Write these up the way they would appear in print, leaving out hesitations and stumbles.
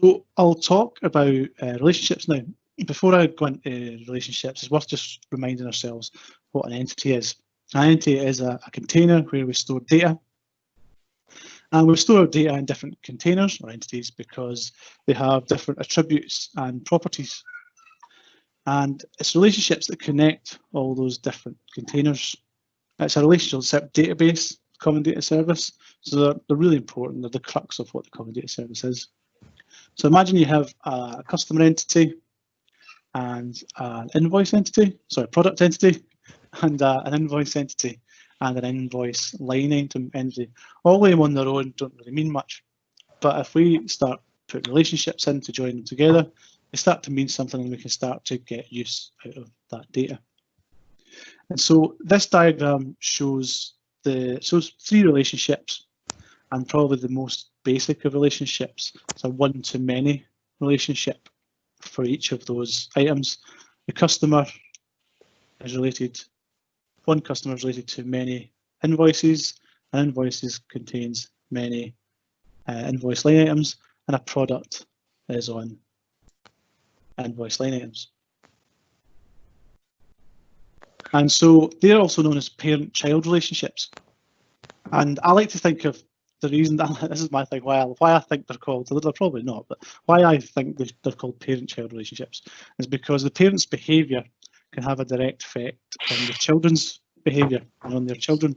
So I'll talk about relationships now. Before I go into relationships, it's worth just reminding ourselves what an entity is. An entity is a container where we store data. And we store data in different containers or entities because they have different attributes and properties. And it's relationships that connect all those different containers. It's a relationship database, common data service. So they're really important. They're the crux of what the common data service is. So imagine you have a customer entity and an invoice entity, sorry, product entity, and an invoice entity, and an invoice line item entity. All of them on their own don't really mean much. But if we start putting relationships in to join them together, they start to mean something, and we can start to get use out of that data. And so this diagram shows three relationships, and probably the most basic of relationships. It's a one-to-many relationship for each of those items. The customer is related, one customer is related to many invoices, and invoices contains many invoice line items, and a product is on invoice line items. And so they're also known as parent-child relationships. And I like to think of the reason that this is my thing, why I think they're called, they're probably not, but why I think they're called parent-child relationships is because the parent's behaviour can have a direct effect on the children's behaviour and on their children.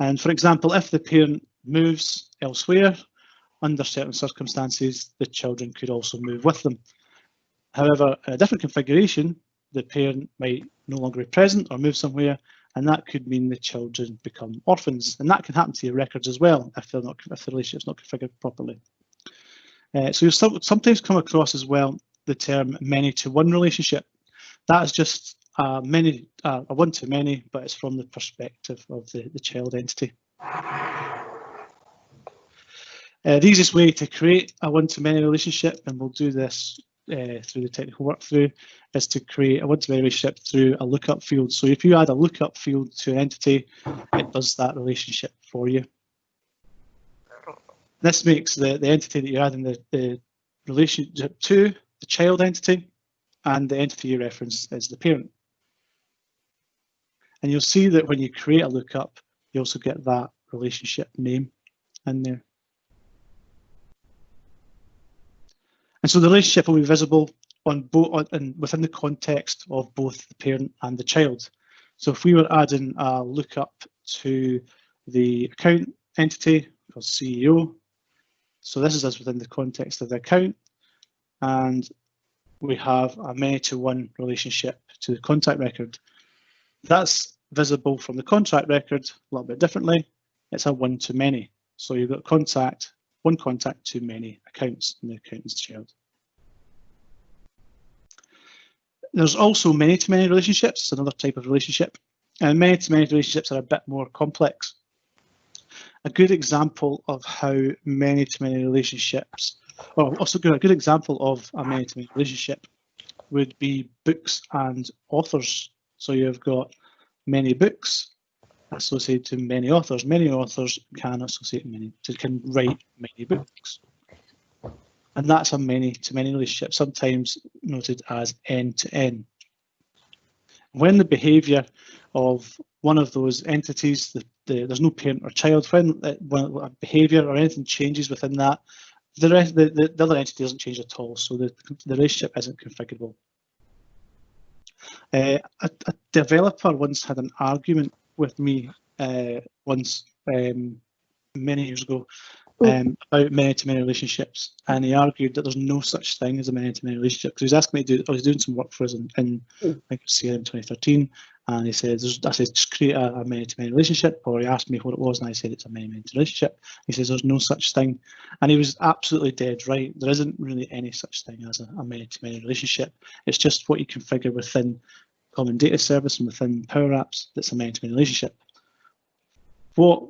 And for example, if the parent moves elsewhere, under certain circumstances, the children could also move with them. However, in a different configuration, the parent might no longer be present or move somewhere, and that could mean the children become orphans. And that can happen to your records as well if the relationship's not configured properly. So you'll sometimes come across as well the term many-to-one relationship. That is just a one-to-many, but it's from the perspective of the child entity. The easiest way to create a one-to-many relationship, and we'll do this through the technical workthrough, is to create a one-to-many relationship through a lookup field. So if you add a lookup field to an entity, it does that relationship for you. This makes the entity that you're adding the relationship to the child entity, and the entity you reference is the parent. And you'll see that when you create a lookup, you also get that relationship name in there. And so the relationship will be visible on both and within the context of both the parent and the child. So if we were adding a lookup to the account entity called CEO, so this is us within the context of the account, and we have a many-to-one relationship to the contact record. That's visible from the contract record a little bit differently. It's a one-to-many. So you've got one contact to many accounts in the accountant's child. There's also many-to-many relationships. It's another type of relationship. And many-to-many relationships are a bit more complex. A good example of how many-to-many relationships, or also a good example of a many-to-many relationship would be books and authors. So you've got many books associated to many authors. Many authors can can write many books. And that's a many-to-many relationship, sometimes noted as end-to-end. When the behaviour of one of those entities, there's no parent or child, when a behaviour or anything changes within that, the other entity doesn't change at all, so the relationship isn't configurable. A developer once had an argument with me many years ago about many-to-many relationships, and he argued that there's no such thing as a many-to-many relationship, because he was asking me to do, I was doing some work for us in I think CRM 2013, and he said, I said, just create a many-to-many relationship, or he asked me what it was, and I said it's a many-to-many relationship. He says there's no such thing, and he was absolutely dead right. There isn't really any such thing as a many-to-many relationship. It's just what you configure within Common Data Service and within Power Apps that's a many-to-many relationship. What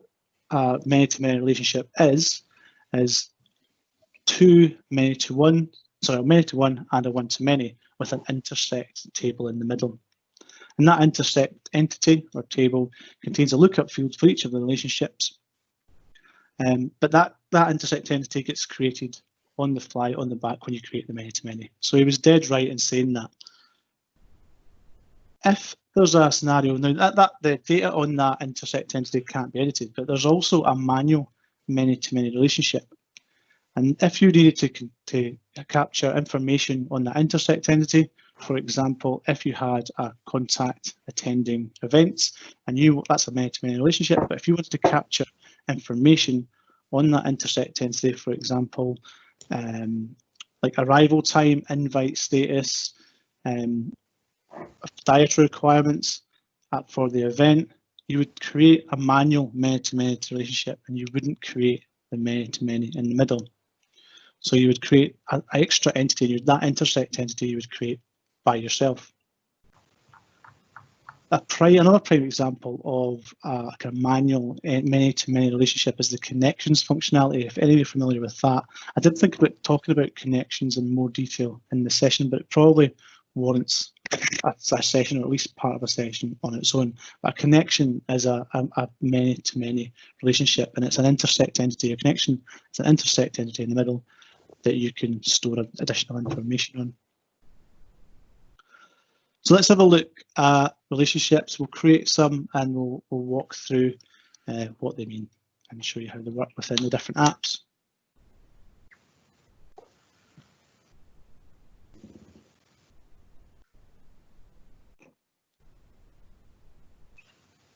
a many-to-many relationship is two many-to-one, sorry, a many-to-one and a one-to-many with an intersect table in the middle. And that intersect entity or table contains a lookup field for each of the relationships. But that intersect entity gets created on the fly, on the back when you create the many-to-many. So he was dead right in saying that. If there's a scenario, now that the data on that intersect entity can't be edited, but there's also a manual many-to-many relationship. And if you needed to capture information on that intersect entity, for example, if you had a contact attending events and that's a many-to-many relationship, but if you wanted to capture information on that intersect entity, for example, like arrival time, invite status, dietary requirements for the event, you would create a manual many-to-many relationship and you wouldn't create the many-to-many in the middle. So you would create an extra entity, that intersect entity you would create by yourself. Another prime example of a manual many-to-many relationship is the connections functionality. If any of you are familiar with that, I did think about talking about connections in more detail in the session, but it probably warrants a session, or at least part of a session on its own. But a connection is a many-to-many relationship, and it's an intersect entity. A connection is an intersect entity in the middle that you can store additional information on. So let's have a look at relationships. We'll create some and we'll walk through what they mean and show you how they work within the different apps.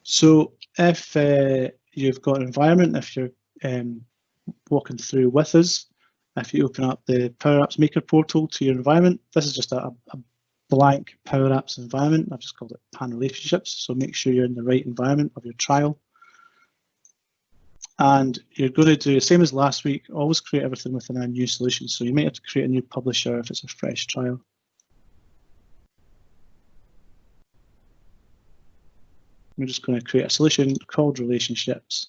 So if you've got an environment, if you're walking through with us, if you open up the Power Apps Maker portal to your environment, this is just a blank Power Apps environment. I've just called it Pan Relationships. So make sure you're in the right environment of your trial. And you're going to do the same as last week, always create everything within a new solution. So you might have to create a new publisher if it's a fresh trial. We're just going to create a solution called Relationships,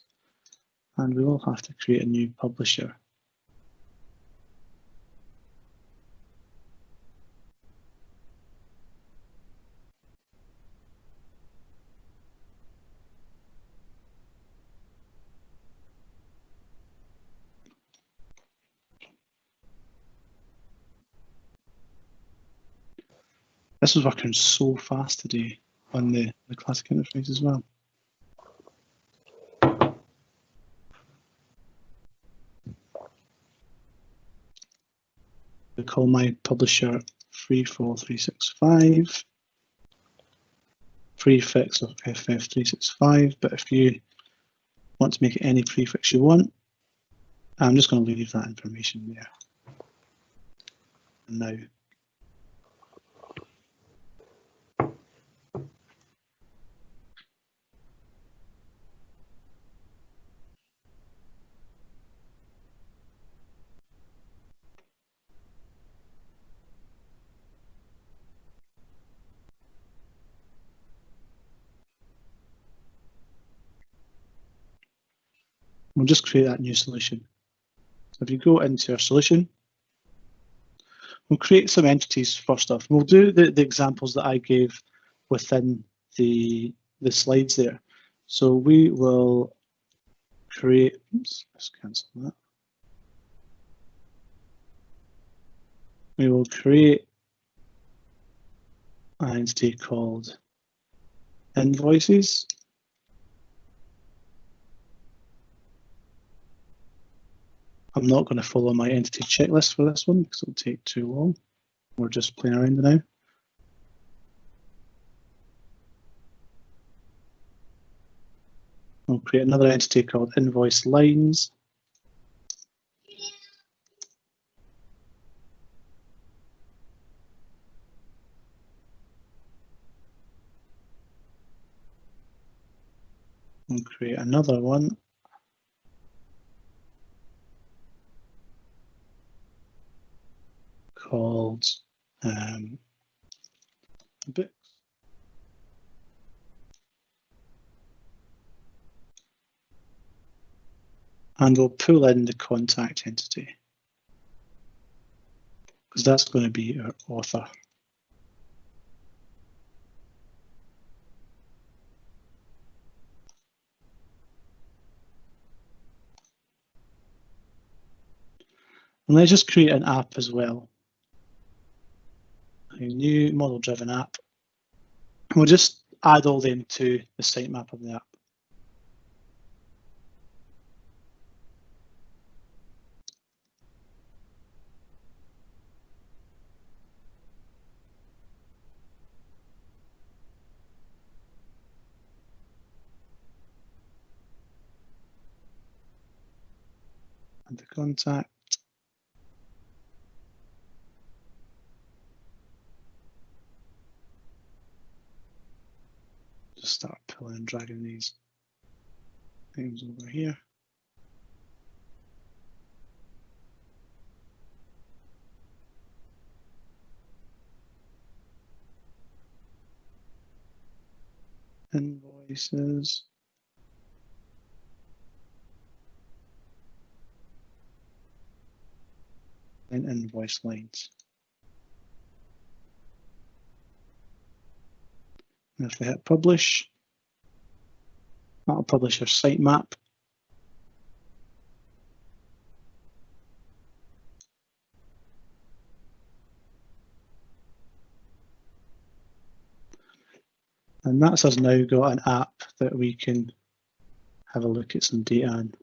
and we will have to create a new publisher. This is working so fast today on the classic interface as well. I call my publisher FreeFall365, prefix of FF365, but if you want to make it any prefix you want, I'm just going to leave that information there. And now, we'll just create that new solution. So if you go into our solution, we'll create some entities first off. We'll do the examples that I gave within the slides there. So we will create, oops, let's cancel that. We will create an entity called invoices. I'm not going to follow my entity checklist for this one because it'll take too long. We're just playing around now. We'll create another entity called invoice lines. We'll create another one called books. And we'll pull in the contact entity because that's going to be our author. And let's just create an app as well. A new model-driven app. And we'll just add all them to the sitemap of the app. And the contact. Just start pulling and dragging these things over here. Invoices. And invoice lines. And if we hit publish, that'll publish our sitemap. And that's us now got an app that we can have a look at some data on.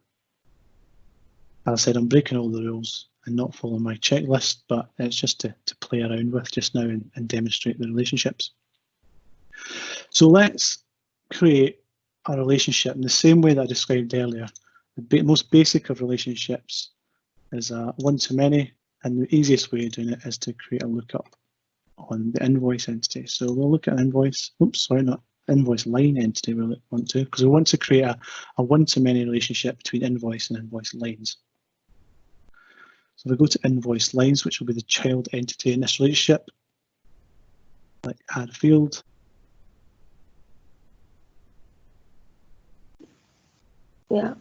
As I said, I'm breaking all the rules and not following my checklist, but it's just to play around with just now and demonstrate the relationships. So let's create a relationship in the same way that I described earlier. The most basic of relationships is a one-to-many, and the easiest way of doing it is to create a lookup on the invoice entity. So we'll look at an invoice, oops, sorry, not invoice line entity we want to, because we want to create a one-to-many relationship between invoice and invoice lines. So we go to invoice lines, which will be the child entity in this relationship, like add field. Yeah,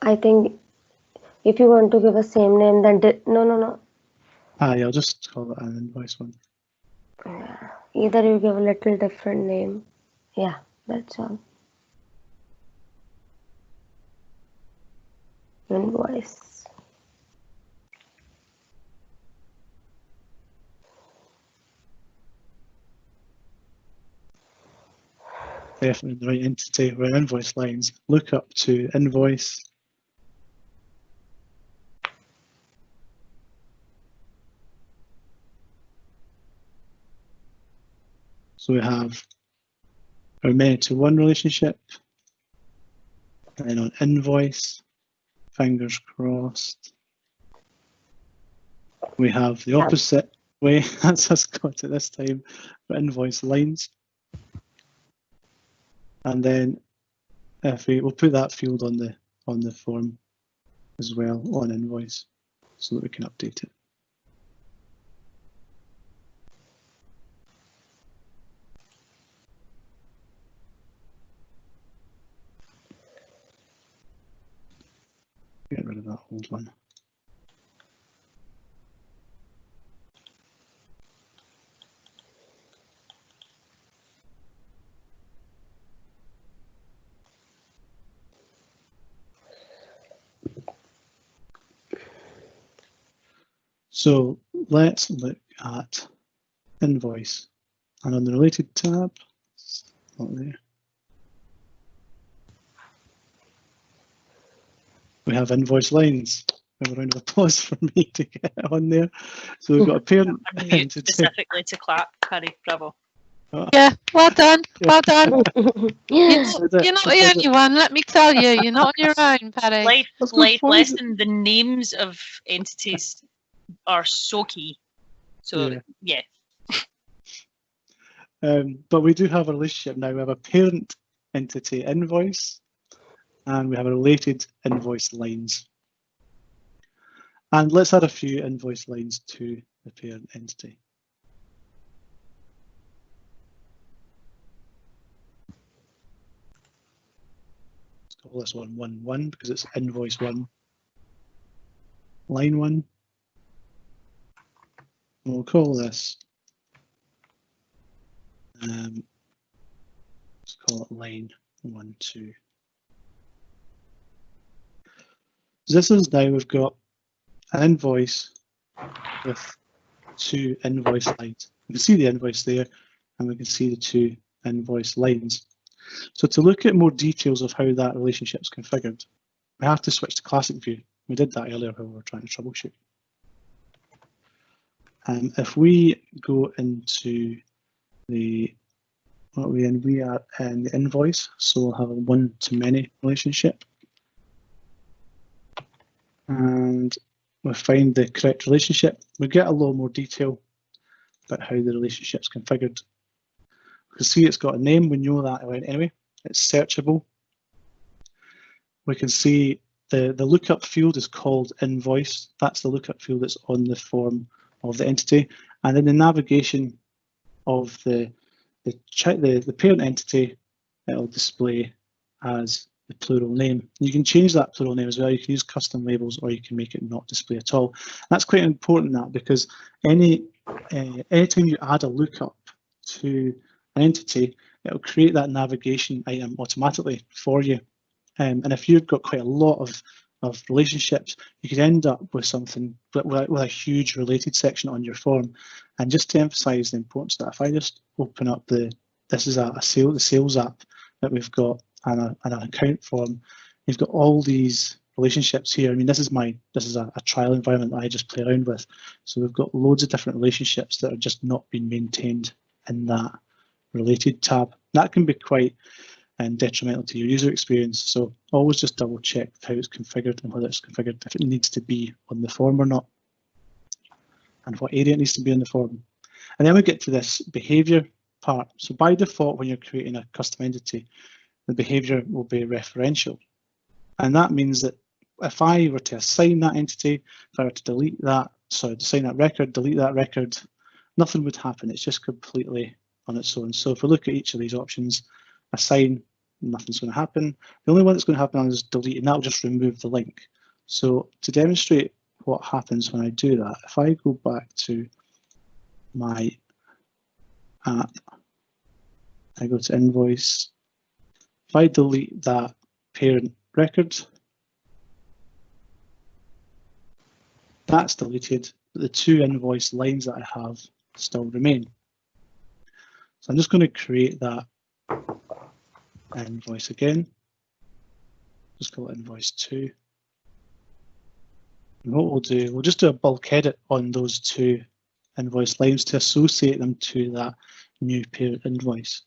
I think if you want to give a same name, then no. Yeah, I'll just call it an invoice one. Yeah. Either you give a little different name. Yeah, that's all. Invoice. Definitely the right entity. We're in invoice lines. Look up to invoice. So we have our many-to-one relationship, and then on invoice, fingers crossed, we have the opposite way. That's us got it this time for invoice lines. And then if we'll put that field on the form as well on invoice so that we can update it. Get rid of that old one. So let's look at invoice, and on the related tab, it's not there. We have invoice lines. We have a round of applause for me to get on there. So we've got a parent entity. Specifically to clap, Harry, bravo. Yeah, well done, well done. Yeah. You're not the only one, let me tell you. You're not on your own, Paddy. Life lesson, the names of entities are so key. So, yeah. But we do have a relationship now. We have a parent entity invoice, and we have a related invoice lines. And let's add a few invoice lines to the parent entity. Let's call this one 1 because it's invoice 1, line 1. And we'll call this, let's call it line 1, 2. So this is now we've got an invoice with 2 invoice lines. We can see the invoice there, and we can see the 2 invoice lines. So to look at more details of how that relationship is configured, we have to switch to classic view. We did that earlier when we were trying to troubleshoot. If we go into the, what are we in? We are in the invoice, so we'll have a one-to-many relationship. And we find the correct relationship. We get a lot more detail about how the relationship's configured. We can see it's got a name, we know that anyway. It's searchable. We can see the lookup field is called invoice. That's the lookup field that's on the form of the entity. And in the navigation of the parent entity, it'll display as the plural name. You can change that plural name as well. You can use custom labels, or you can make it not display at all. That's quite important, that, because anytime you add a lookup to an entity, it'll create that navigation item automatically for you. And if you've got quite a lot of relationships, you could end up with something with a huge related section on your form. And just to emphasize the importance of that, if I just open up this is the sales app that we've got, and an account form, you've got all these relationships here. I mean, this is a trial environment that I just play around with. So we've got loads of different relationships that are just not being maintained in that related tab. That can be quite detrimental to your user experience. So always just double check how it's configured and whether it's configured, if it needs to be on the form or not, and what area it needs to be on the form. And then we get to this behavior part. So by default, when you're creating a custom entity, the behavior will be referential. And that means that if I were to assign that entity, if I were to delete that, sorry, assign that record, delete that record, nothing would happen. It's just completely on its own. So if we look at each of these options, assign, nothing's going to happen. The only one that's going to happen is delete, and that will just remove the link. So to demonstrate what happens when I do that, if I go back to my app, I go to invoice, if I delete that parent record, that's deleted, but the 2 invoice lines that I have still remain. So I'm just going to create that invoice again. Just call it invoice 2. And what we'll do, we'll just do a bulk edit on those 2 invoice lines to associate them to that new parent invoice.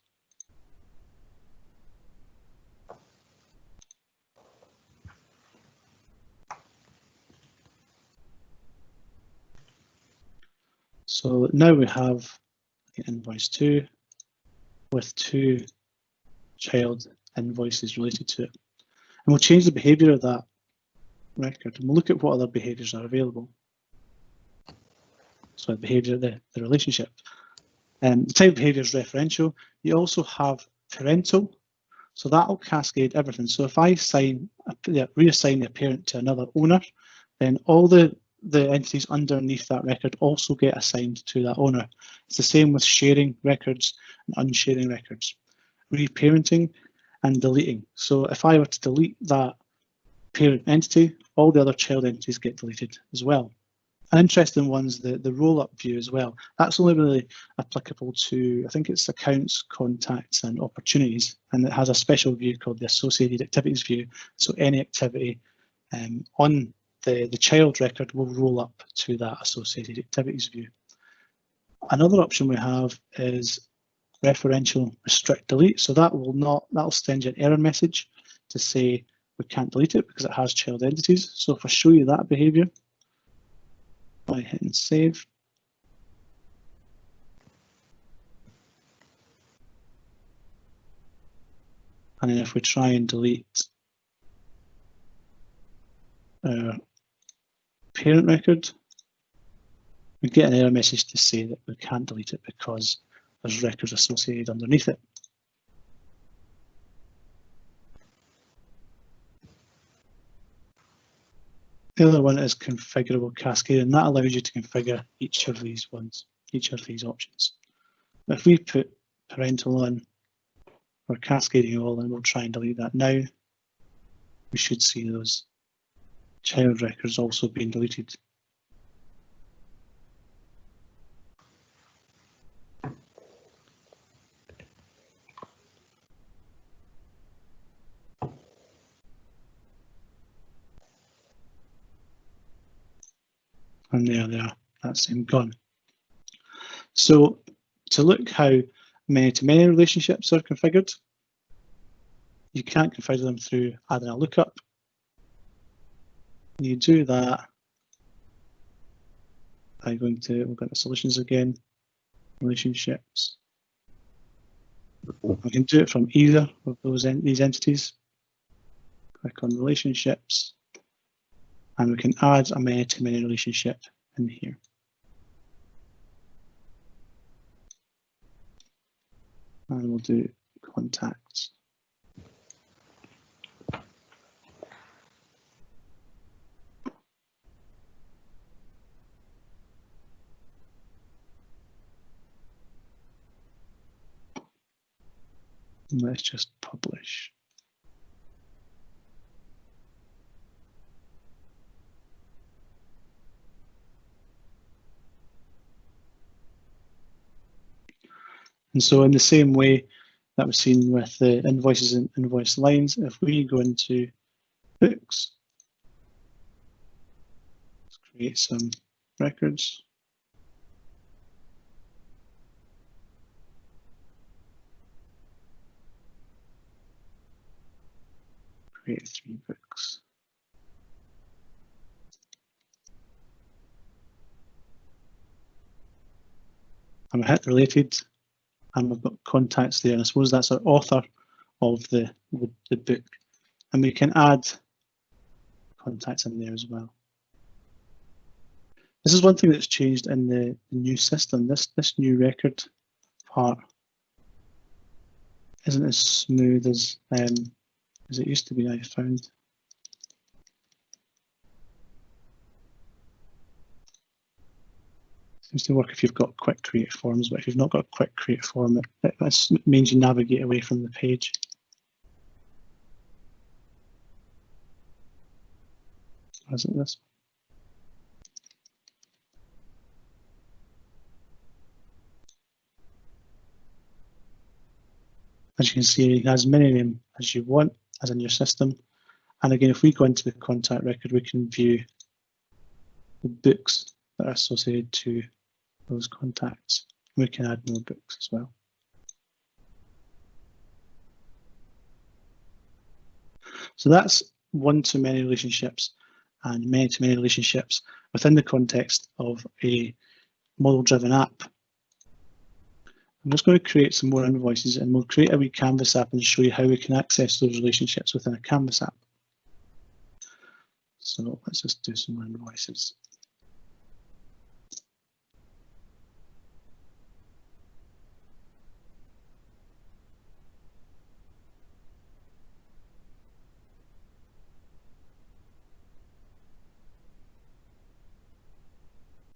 So now we have invoice 2 with 2 child invoices related to it. And we'll change the behavior of that record, and we'll look at what other behaviors are available. So the behavior, the relationship. The type of behavior is referential. You also have parental, so that will cascade everything. So if I reassign the parent to another owner, then all the entities underneath that record also get assigned to that owner. It's the same with sharing records and unsharing records, reparenting and deleting. So if I were to delete that parent entity, all the other child entities get deleted as well. An interesting one's the roll-up view as well. That's only really applicable to, I think it's accounts, contacts, and opportunities, and it has a special view called the associated activities view. So any activity on the child record will roll up to that associated activities view. Another option we have is referential restrict delete. So that'll send you an error message to say we can't delete it because it has child entities. So if I show you that behavior by hitting save, and then if we try and delete our parent record, we get an error message to say that we can't delete it because there's records associated underneath it. The other one is configurable cascade, and that allows you to configure each of these options. If we put parental on, or cascading all, and we'll try and delete that now, we should see those child records also being deleted And there they are, that's them gone. So to look how many-to-many relationships are configured, you can't configure them through adding a lookup. You do that by we'll go to solutions again, relationships. We can do it from either of these entities. Click on relationships, and we can add a many-to-many relationship in here. And we'll do contacts. And let's just publish. And so in the same way that was seen with the invoices and invoice lines, if we go into books, let's create some records. Create 3 books. And we hit related, and we've got contacts there. And I suppose that's our author of the book. And we can add contacts in there as well. This is one thing that's changed in the new system. This new record part isn't as smooth as it used to be, I found. Seems to work if you've got quick create forms, but if you've not got a quick create form, it means you navigate away from the page. Or is it this? As you can see, it has many of them as you want, as in your system. And again, if we go into the contact record, we can view the books that are associated to those contacts. We can add more books as well. So that's one-to-many relationships and many-to-many relationships within the context of a model-driven app. I'm just going to create some more invoices, and we'll create a wee Canvas app and show you how we can access those relationships within a Canvas app. So let's just do some more invoices.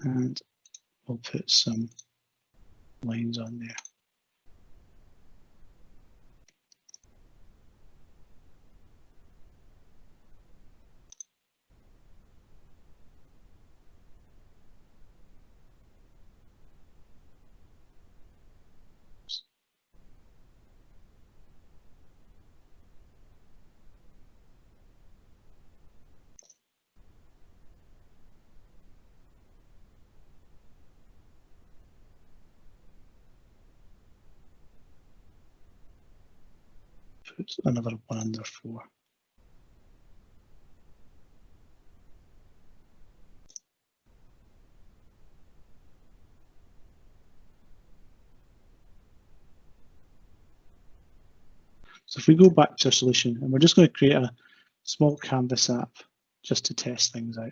And we'll put some lines on there. Put another one under 4. So if we go back to our solution, and we're just going to create a small Canvas app just to test things out.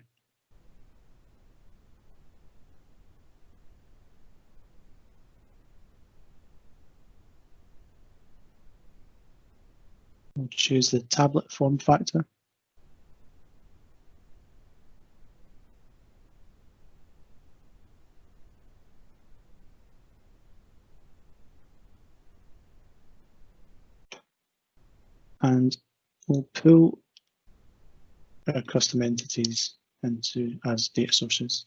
We'll choose the tablet form factor. And we'll pull our custom entities into as data sources.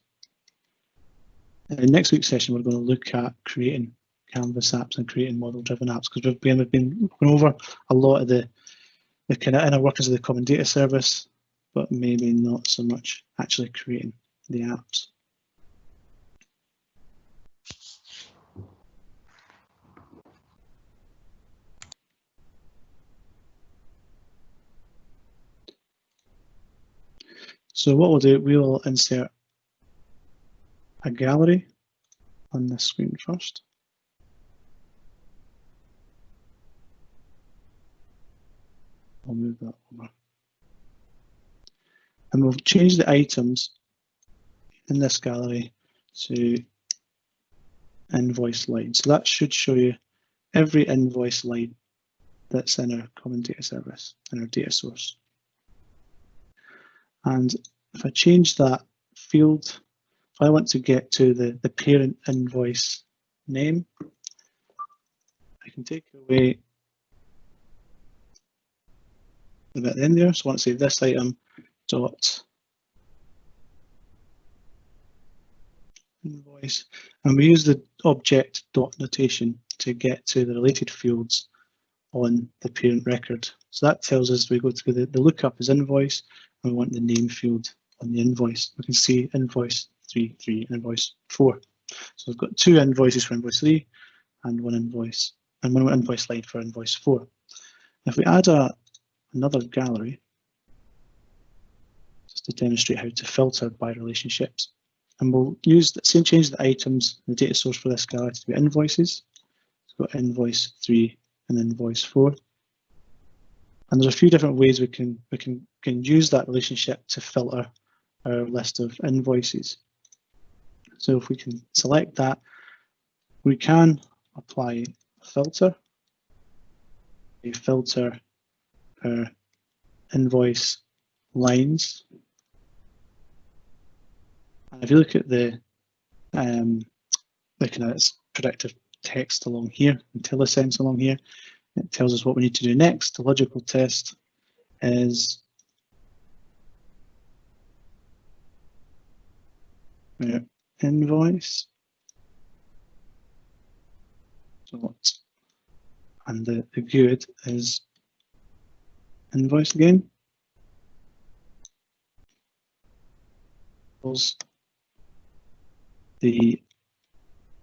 In next week's session, we're going to look at creating Canvas apps and creating model-driven apps, because we've been going over a lot of the kind of inner workings of the common data service, but maybe not so much actually creating the apps. So what we'll do, we will insert a gallery on this screen first. I'll move that over. And we'll change the items in this gallery to invoice line. So that should show you every invoice line that's in our common data service, in our data source. And if I change that field, if I want to get to the parent invoice name, I can take away the bit in there. So I want to say this item dot invoice, and we use the object dot notation to get to the related fields on the parent record. So that tells us we go through the lookup is invoice, and we want the name field on the invoice. We can see invoice 3, and invoice 4. So we've got 2 invoices for invoice 3 and one invoice line for invoice 4. If we add another gallery, just to demonstrate how to filter by relationships, and we'll use the same, change the items, the data source for this gallery to be invoices. So we've got invoice 3 and invoice 4. And there's a few different ways we can use that relationship to filter our list of invoices. So if we can select that, we can apply a filter. We filter our invoice lines. And if you look at the kind of predictive text along here, IntelliSense along here, it tells us what we need to do next. The logical test is invoice. And the good is invoice again. We're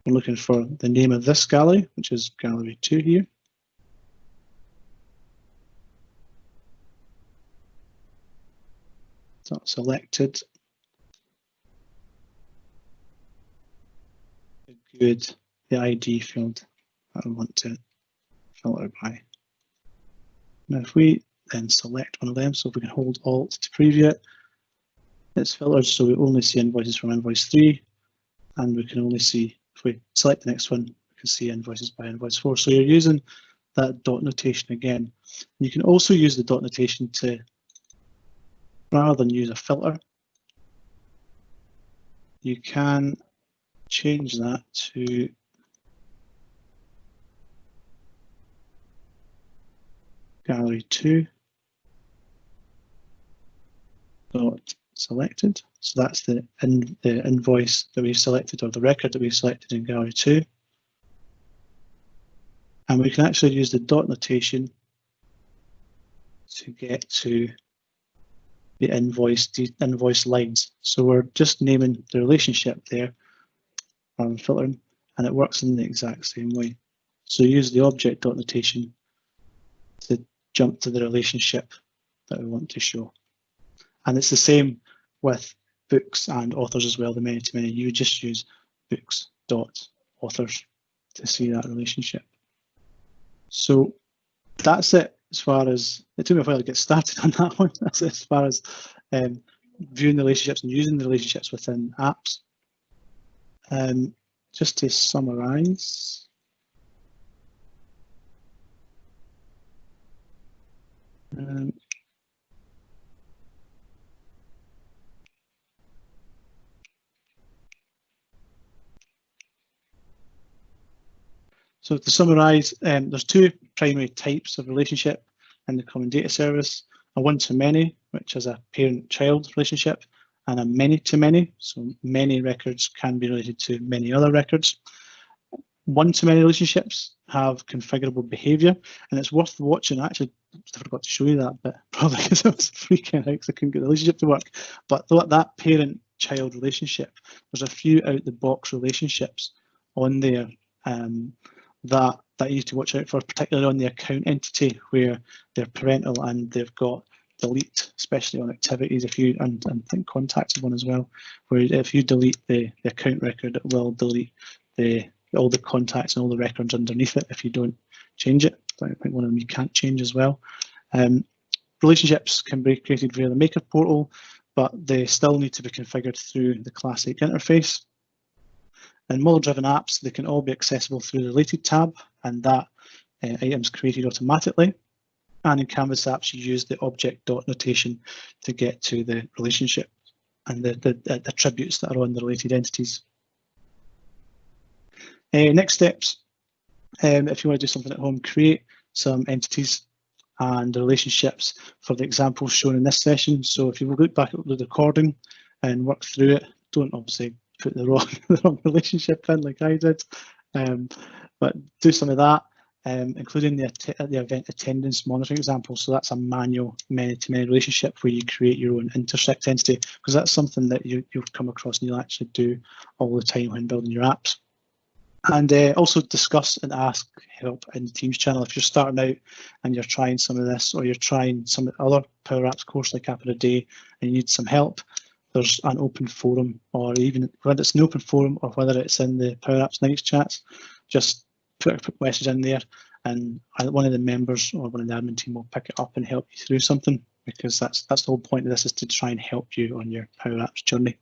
looking for the name of this gallery, which is gallery 2 here. So selected. Good, the ID field that I want to filter by. Now if we then select one of them, so if we can hold Alt to preview it, it's filtered so we only see invoices from invoice 3, and we can only see, if we select the next one, we can see invoices by invoice 4. So you're using that dot notation again. You can also use the dot notation to, rather than use a filter, you can change that to gallery 2 dot selected. So that's the invoice that we've selected, or the record that we've selected in gallery 2. And we can actually use the dot notation to get to the invoice lines. So we're just naming the relationship there rather than filtering, and it works in the exact same way. So use the object dot notation to jump to the relationship that we want to show. And it's the same with books and authors as well, the many-to-many. You just use books dot authors to see that relationship. So that's it as far as, it took me a while to get started on that one. That's it as far as viewing the relationships and using the relationships within apps. Just to summarize. So to summarize, there's 2 primary types of relationship in the Common Data Service: a one-to-many, which is a parent-child relationship, and a many-to-many. So many records can be related to many other records. One-to-many relationships have configurable behaviour, and it's worth watching. Actually, I forgot to show you that bit, probably because I was freaking out because I couldn't get the relationship to work. But that parent-child relationship, there's a few out-the-box relationships on there that you need to watch out for, particularly on the account entity where they're parental and they've got delete, especially on activities, if you, and I think contacts is one as well, where if you delete the account record, it will delete all the contacts and all the records underneath it if you don't change it. I think one of them you can't change as well. Relationships can be created via the Maker portal, but they still need to be configured through the classic interface. In model-driven apps, they can all be accessible through the Related tab, and that item's created automatically. And in Canvas apps, you use the object dot notation to get to the relationship and the attributes that are on the related entities. Next steps, if you want to do something at home, create some entities and the relationships for the examples shown in this session. So if you look back at the recording and work through it, don't obviously put the wrong relationship in like I did, but do some of that, including the event attendance monitoring example. So that's a manual many-to-many relationship where you create your own intersect entity, because that's something that you'll come across and you'll actually do all the time when building your apps. And also discuss and ask help in the Teams channel. If you're starting out and you're trying some of this, or you're trying some other Power Apps course like App in a Day and you need some help, there's an open forum, or even whether it's an open forum or whether it's in the Power Apps Nights chats, just put a quick message in there and one of the members or one of the admin team will pick it up and help you through something, because that's the whole point of this, is to try and help you on your Power Apps journey.